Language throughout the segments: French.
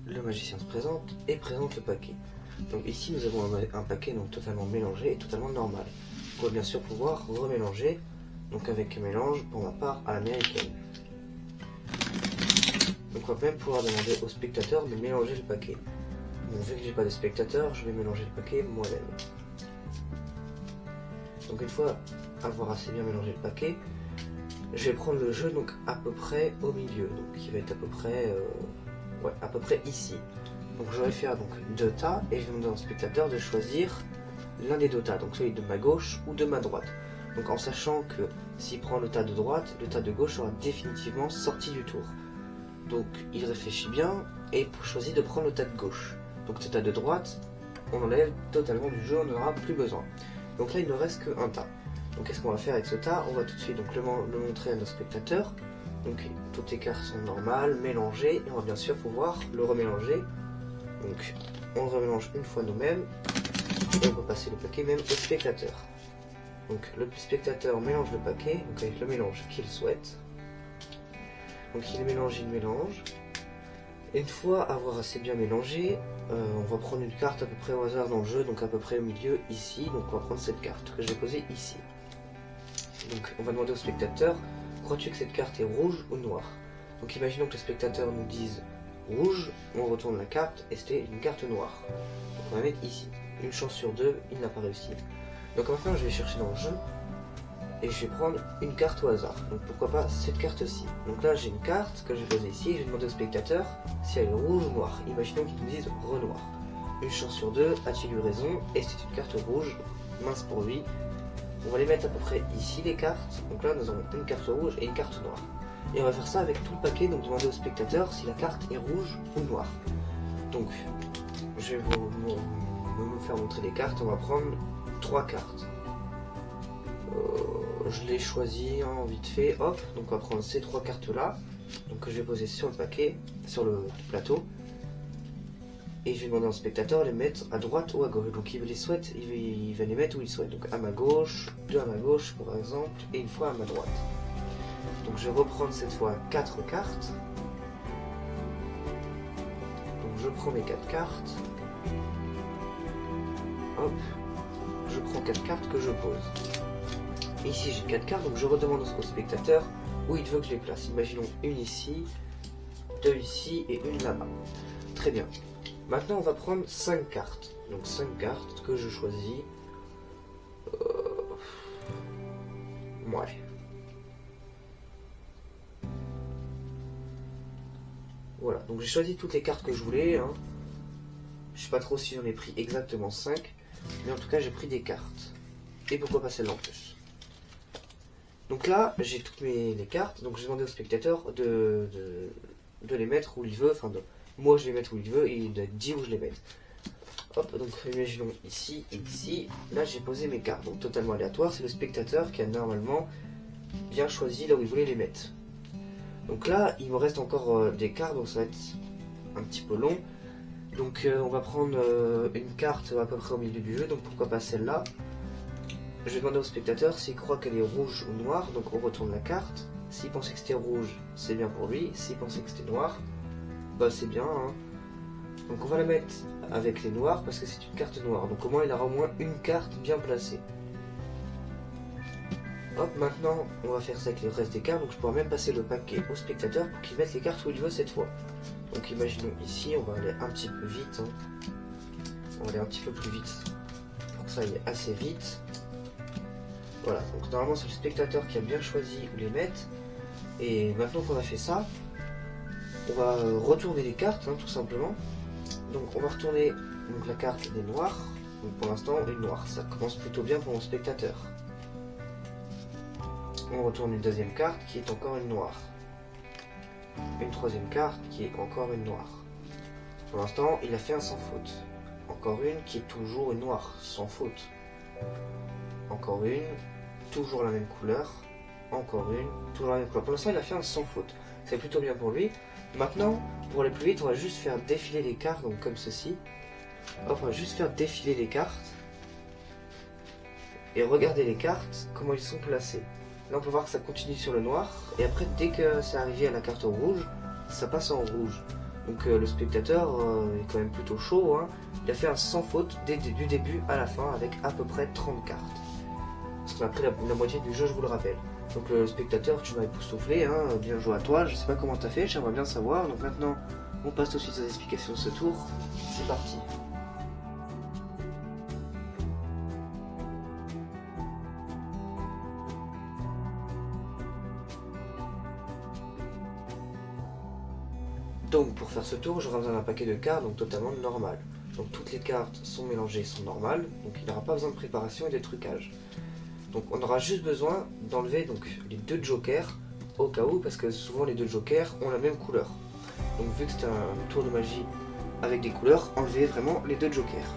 le magicien se présente et présente le paquet. Donc ici nous avons un paquet donc totalement mélangé et totalement normal. On va bien sûr pouvoir remélanger, donc avec mélange pour ma part à l'américaine. Donc on va même pouvoir demander au spectateur de mélanger le paquet. Bon, vu que j'ai pas de spectateur, je vais mélanger le paquet moi-même. Donc une fois avoir assez bien mélangé le paquet, je vais prendre le jeu donc à peu près au milieu, donc qui va être à peu près ici. Donc je vais faire donc 2 tas et je vais demander au spectateur de choisir l'un des 2 tas, donc celui de ma gauche ou de ma droite. Donc en sachant que s'il prend le tas de droite, le tas de gauche sera définitivement sorti du tour. Donc il réfléchit bien et choisit de prendre le tas de gauche. Donc ce tas de droite, on enlève totalement du jeu, on n'en aura plus besoin. Donc là il ne reste qu'un tas. Donc qu'est-ce qu'on va faire avec ce tas? On va tout de suite donc le montrer à nos spectateurs. Donc toutes les cartes sont normales, mélangées, et on va bien sûr pouvoir le remélanger. Donc on le remélange une fois nous-mêmes, et on peut passer le paquet même au spectateur. Donc le spectateur mélange le paquet, donc avec le mélange qu'il souhaite. Donc il mélange. Et une fois avoir assez bien mélangé, on va prendre une carte à peu près au hasard dans le jeu, donc à peu près au milieu ici. Donc on va prendre cette carte que je vais poser ici. Donc on va demander au spectateur, crois-tu que cette carte est rouge ou noire? Donc imaginons que le spectateur nous dise rouge, on retourne la carte et c'était une carte noire. Donc on va mettre ici. Une chance sur 2, il n'a pas réussi. Donc maintenant je vais chercher dans le jeu et je vais prendre une carte au hasard. Donc pourquoi pas cette carte-ci. Donc là j'ai une carte que je vais poser ici et je vais demander au spectateur si elle est rouge ou noire. Imaginons qu'il nous dise Renoir. Une chance sur 2, a-t-il eu raison? Et c'est une carte rouge, mince pour lui. On va les mettre à peu près ici les cartes. Donc là nous avons une carte rouge et une carte noire. Et on va faire ça avec tout le paquet, donc demander au spectateur si la carte est rouge ou noire. Donc je vais vous faire montrer les cartes. On va prendre 3 cartes. Je les choisis vite fait, hop, donc on va prendre ces 3 cartes là, donc que je vais poser sur le paquet, sur le plateau, et je vais demander au spectateur de les mettre à droite ou à gauche. Donc il les souhaite, il va les mettre où il souhaite, donc à ma gauche, 2 à ma gauche par exemple, et une fois à ma droite. Donc je vais reprendre cette fois 4 cartes, donc je prends mes 4 cartes, hop, je prends 4 cartes que je pose. Et ici j'ai 4 cartes, donc je redemande au spectateur où il veut que je les place. Imaginons une ici, 2 ici et une là-bas. Très bien. Maintenant on va prendre 5 cartes. Donc 5 cartes que je choisis. Ouais. Voilà, donc j'ai choisi toutes les cartes que je voulais. Je sais pas trop si j'en ai pris exactement 5. Mais en tout cas j'ai pris des cartes. Et pourquoi pas celle-là en plus. Donc là, j'ai toutes les cartes, donc j'ai demandé au spectateur de les mettre où il veut, moi je les mets où il veut et il dit où je les mets. Hop, donc imaginons ici et ici, là j'ai posé mes cartes, donc totalement aléatoire, c'est le spectateur qui a normalement bien choisi là où il voulait les mettre. Donc là, il me reste encore des cartes, donc ça va être un petit peu long. Donc on va prendre une carte à peu près au milieu du jeu, donc pourquoi pas celle-là. Je vais demander au spectateur s'il croit qu'elle est rouge ou noire, donc on retourne la carte. S'il pensait que c'était rouge, c'est bien pour lui. S'il pensait que c'était noir, bah c'est bien. Donc on va la mettre avec les noirs parce que c'est une carte noire. Donc au moins il aura au moins une carte bien placée. Hop, maintenant on va faire ça avec le reste des cartes. Donc je pourrais même passer le paquet au spectateur pour qu'il mette les cartes où il veut cette fois. Donc imaginons ici, on va aller un petit peu vite. On va aller un petit peu plus vite pour que ça aille assez vite. Voilà, donc normalement c'est le spectateur qui a bien choisi où les mettre. Et maintenant qu'on a fait ça, on va retourner les cartes, tout simplement. Donc on va retourner donc, la carte des noirs. Donc pour l'instant une noire, ça commence plutôt bien pour mon spectateur. On retourne une deuxième carte qui est encore une noire. Une troisième carte qui est encore une noire. Pour l'instant il a fait un sans faute. Encore une qui est toujours une noire, sans faute. Encore une. Toujours la même couleur, encore une, toujours la même couleur. Pour l'instant il a fait un sans faute, c'est plutôt bien pour lui. Maintenant, pour aller plus vite, on va juste faire défiler les cartes, donc comme ceci. Hop, on va juste faire défiler les cartes. Et regarder les cartes, comment ils sont placés. Là on peut voir que ça continue sur le noir, et après dès que c'est arrivé à la carte rouge, ça passe en rouge. Donc le spectateur est quand même plutôt chaud, hein. Il a fait un sans faute du début à la fin avec à peu près 30 cartes. Parce qu'on a pris la moitié du jeu, je vous le rappelle. Donc le spectateur, tu m'as époustouflé, hein, bien joué à toi, je sais pas comment t'as fait, j'aimerais bien savoir. Donc maintenant, on passe tout de suite aux explications de ce tour. C'est parti. Donc pour faire ce tour, j'aurai besoin d'un paquet de cartes, donc totalement normal. Donc toutes les cartes sont mélangées, sont normales, donc il n'y aura pas besoin de préparation et de trucage. Donc on aura juste besoin d'enlever les 2 jokers au cas où, parce que souvent les 2 jokers ont la même couleur. Donc vu que c'est un tour de magie avec des couleurs, enlevez vraiment les 2 jokers.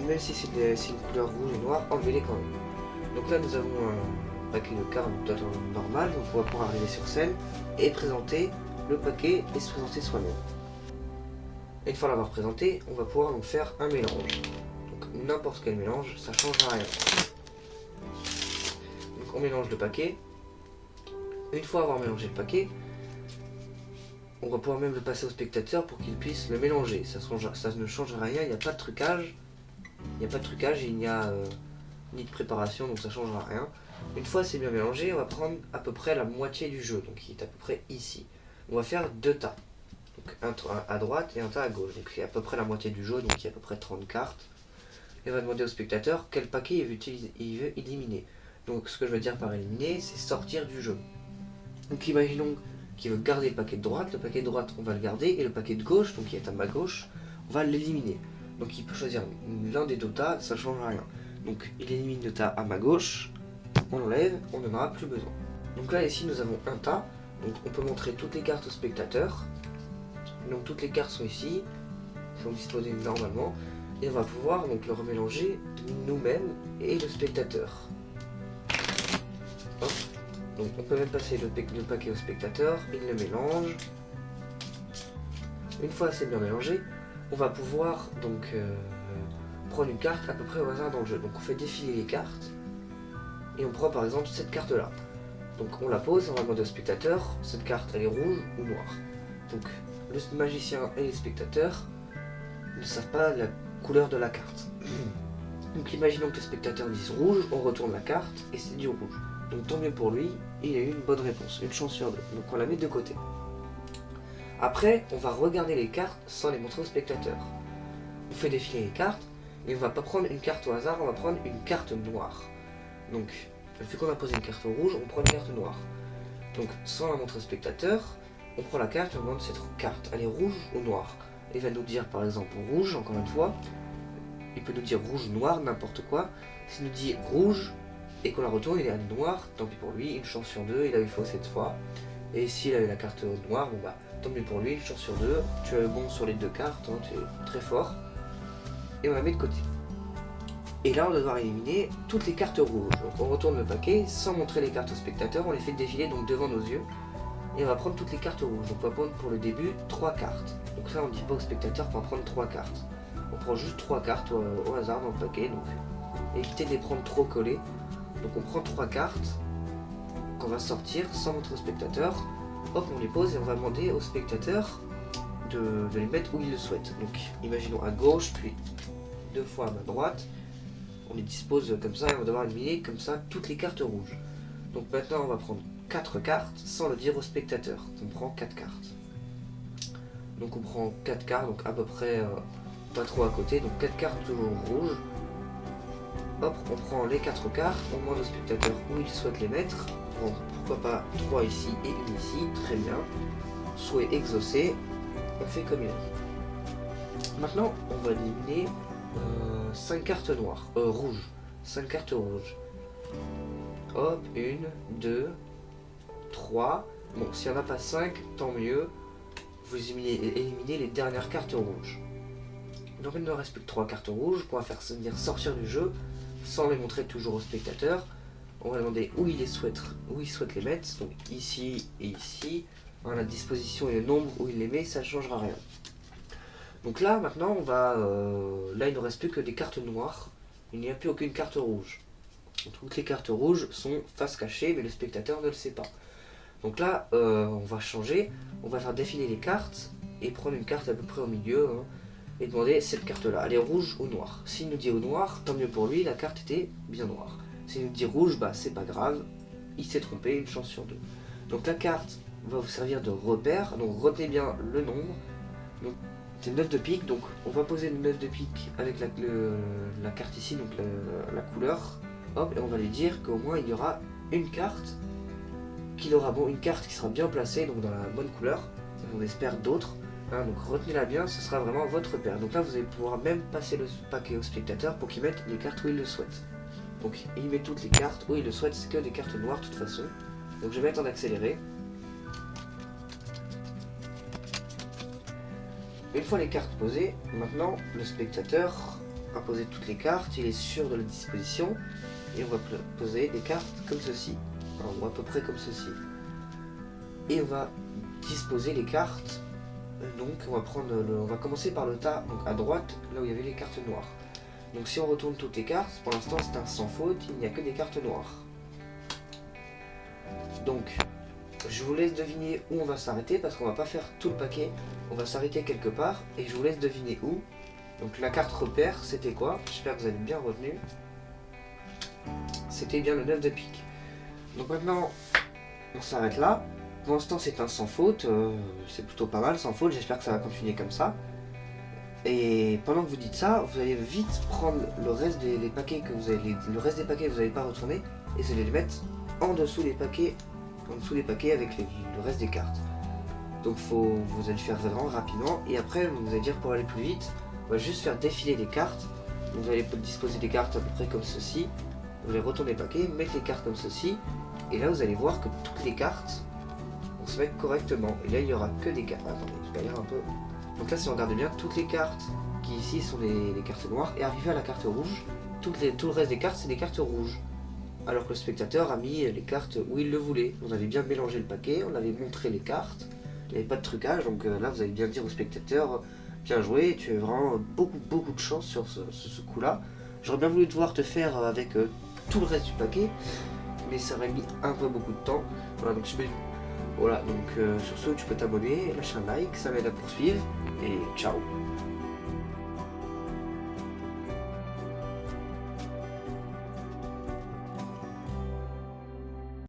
Même si c'est une couleur rouge et noire, enlevez-les quand même. Donc là nous avons un paquet de cartes totalement normal, donc on va pouvoir arriver sur scène et présenter le paquet et se présenter soi-même. Une fois l'avoir présenté, on va pouvoir donc faire un mélange. Donc n'importe quel mélange, ça ne changera rien. Donc on mélange le paquet. Une fois avoir mélangé le paquet, on va pouvoir même le passer au spectateur pour qu'il puisse le mélanger. Ça ne changera rien, il n'y a pas de trucage. Il n'y a pas de trucage, il n'y a ni de préparation, donc ça ne changera rien. Une fois c'est bien mélangé, on va prendre à peu près la moitié du jeu, donc qui est à peu près ici. On va faire 2 tas, donc un à droite et un tas à gauche, donc c'est à peu près la moitié du jeu, donc il y a à peu près 30 cartes. Et on va demander au spectateur quel paquet il veut éliminer. Donc ce que je veux dire par éliminer, c'est sortir du jeu. Donc imaginons qu'il veut garder le paquet de droite on va le garder, et le paquet de gauche, donc qui est à ma gauche, on va l'éliminer. Donc il peut choisir l'un des 2 tas, ça ne change rien. Donc il élimine le tas à ma gauche, on l'enlève, on n'en aura plus besoin. Donc là ici nous avons un tas. Donc on peut montrer toutes les cartes au spectateur. Donc toutes les cartes sont ici, sont disposées normalement. Et on va pouvoir donc le remélanger nous-mêmes et le spectateur. Hop. Donc on peut même passer le paquet au spectateur, il le mélange. Une fois c'est bien mélangé, on va pouvoir donc prendre une carte à peu près au hasard dans le jeu. Donc on fait défiler les cartes. Et on prend par exemple cette carte là. Donc on la pose, on va demander au spectateur, cette carte elle est rouge ou noire. Donc le magicien et les spectateurs ne savent pas la couleur de la carte. Donc imaginons que le spectateur dise rouge, on retourne la carte et c'est du rouge. Donc tant mieux pour lui, il a eu une bonne réponse, une chance sur 2. Donc on la met de côté. Après, on va regarder les cartes sans les montrer au spectateur. On fait défiler les cartes et on va pas prendre une carte au hasard, on va prendre une carte noire. Donc vu qu'on a posé une carte rouge, on prend une carte noire. Donc sans la montrer au spectateur, on prend la carte et on demande cette carte, elle est rouge ou noire. Il va nous dire par exemple rouge, encore une fois. Il peut nous dire rouge ou noir, n'importe quoi. S'il nous dit rouge et qu'on la retourne, il est à noir, tant pis pour lui, une chance sur 2, il a eu faux cette fois. Et s'il avait la carte noire, bon bah tant pis pour lui, une chance sur 2, tu as bon sur les 2 cartes, hein, tu es très fort. Et on la met de côté. Et là on va devoir éliminer toutes les cartes rouges. Donc on retourne le paquet sans montrer les cartes au spectateur, on les fait défiler donc devant nos yeux. Et on va prendre toutes les cartes rouges. Donc on va prendre pour le début 3 cartes. Donc ça on ne dit pas au spectateur qu'on va prendre 3 cartes. On prend juste 3 cartes au hasard dans le paquet. Donc évitez de les prendre trop collées. Donc on prend 3 cartes qu'on va sortir sans montrer au spectateur. Hop, on les pose et on va demander au spectateur de les mettre où il le souhaite. Donc imaginons à gauche, puis 2 fois à ma droite. On les dispose comme ça et on va devoir éliminer comme ça toutes les cartes rouges. Donc maintenant on va prendre 4 cartes sans le dire au spectateur. On prend 4 cartes. Donc on prend 4 cartes, donc à peu près pas trop à côté. Donc 4 cartes toujours rouges. Hop, on prend les 4 cartes, on demande au spectateur où il souhaite les mettre. Bon, pourquoi pas 3 ici et une ici, très bien. Souhait exaucé, on fait comme il a dit. Maintenant on va éliminer 5 cartes noires, rouges, 5 cartes rouges. Hop, 1, 2, 3. Bon, s'il n'y en a pas 5, tant mieux. Vous éliminez les dernières cartes rouges. Donc il ne reste plus que 3 cartes rouges qu'on va faire venir sortir du jeu sans les montrer toujours au spectateur. On va demander où il souhaite les mettre, donc ici et ici. Dans la disposition et le nombre où il les met, ça ne changera rien. Donc là, maintenant, là, il ne reste plus que des cartes noires. Il n'y a plus aucune carte rouge. Donc, toutes les cartes rouges sont face cachée, mais le spectateur ne le sait pas. Donc là, on va changer, on va faire défiler les cartes et prendre une carte à peu près au milieu hein, et demander cette carte-là, elle est rouge ou noire. S'il nous dit au noir, tant mieux pour lui, la carte était bien noire. S'il nous dit rouge, bah c'est pas grave, il s'est trompé, une chance sur deux. Donc la carte va vous servir de repère, donc retenez bien le nombre. Donc c'est 9 de pique, donc on va poser le 9 de pique avec la carte ici, donc la couleur, hop, et on va lui dire qu'au moins il y aura une carte, qu'il aura bon, une carte qui sera bien placée, donc dans la bonne couleur, on espère d'autres, hein, donc retenez-la bien, ce sera vraiment votre repère. Donc là vous allez pouvoir même passer le paquet au spectateur pour qu'il mette les cartes où il le souhaite. Donc il met toutes les cartes où il le souhaite, c'est que des cartes noires de toute façon. Donc je vais mettre en accéléré. Une fois les cartes posées, maintenant le spectateur a posé toutes les cartes, il est sûr de la disposition et on va poser des cartes comme ceci, ou à peu près comme ceci. Et on va disposer les cartes, donc on va commencer par le tas donc à droite, là où il y avait les cartes noires. Donc si on retourne toutes les cartes, pour l'instant c'est un sans faute, il n'y a que des cartes noires. Donc je vous laisse deviner où on va s'arrêter parce qu'on va pas faire tout le paquet, on va s'arrêter quelque part et je vous laisse deviner où. Donc la carte repère c'était quoi? J'espère que vous avez bien retenu. C'était bien le 9 de pique. Donc maintenant on s'arrête là. Pour l'instant c'est un sans faute, c'est plutôt pas mal sans faute, j'espère que ça va continuer comme ça. Et pendant que vous dites ça, vous allez vite prendre le reste des paquets que vous avez, le reste des paquets que vous n'allez pas retourner et vous allez les mettre en dessous des paquets, avec le reste des cartes. Donc vous allez faire vraiment rapidement et après vous allez dire pour aller plus vite, on va juste faire défiler les cartes. Donc vous allez disposer des cartes à peu près comme ceci. Vous allez retourner le paquet, mettre les cartes comme ceci et là vous allez voir que toutes les cartes vont se mettre correctement. Et là il n'y aura que des cartes. Attendez, je vais lire un peu. Donc là si on regarde bien, toutes les cartes qui ici sont les cartes noires et arrivé à la carte rouge, tout le reste des cartes c'est des cartes rouges. Alors que le spectateur a mis les cartes où il le voulait. On avait bien mélangé le paquet, on avait montré les cartes, il n'y avait pas de trucage, donc là vous allez bien dire au spectateur, bien joué, tu as vraiment beaucoup de chance sur ce coup-là. J'aurais bien voulu devoir te faire avec tout le reste du paquet, mais ça aurait mis un peu beaucoup de temps. Voilà, donc sur ce tu peux t'abonner, lâcher un like, ça m'aide à poursuivre, et ciao.